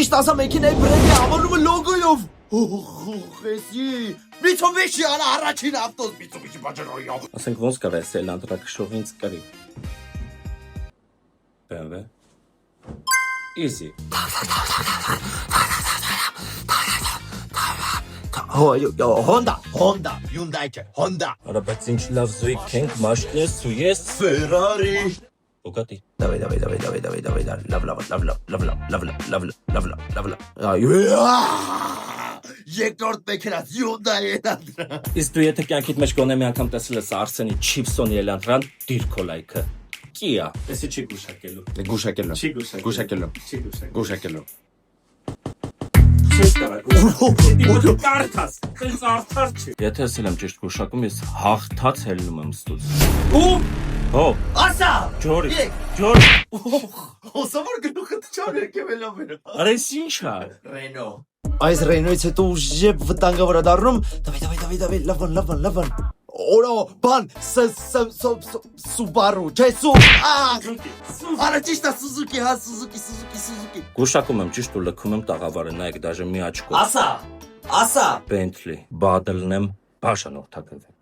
Ճիշտ ասա մեքենայի բրենդը համարում է լոգոյով։ Խեսի, Mitsubishi արա առաջին ավտոս Mitsubishi Pajero։ Ասենք ոնց կարա էս էլանդրակշող ինձ կրի։ BMW Easy Honda, Hyundai չէ, Honda։ Արա բայց ինչ լավ զույգ ենք, մաշկես ու ես Ferrari։ Bugatti Давай, Երկրորդ մեքենաց Hyundai Elantra։ Իսկ դու եթե կյանքիդ մեջ գոնե մի անգամ տեսել ես Արսենի Chipson-ի Elantra-ն, դիր քո լայքը։ Kia, էսի չի գուշակելու։ Գուշակելու։ Չի Գուշակելու։ Չի գուշակելու։ Գուշակելու։ Չես կարող։ Կարթաս, տես արդար չի։ Եթե ասել եմ ճիշտ գուշակում, ես հաղթած հելնում եմ ստուց։ Ու հո, Ասա։ ջորի, ջորի։ Հոսավոր գլուխը չար եկել ամենը։ Արա էս ինչ է։ Renault։ Այս Renault-ից հետո ուժը վտանգավոր է դառնում։ Давай, լավան։ Օրո, բան, Subaru, չէ, Արա ճիշտ է Suzuki, հա, Suzuki։ Գուշակում եմ ճիշտ ու լքում եմ տաղավարը, նայեք դաժե մի աչքով։ Ասա։ Bentley, բադլնեմ, բաժանորդակրվեմ։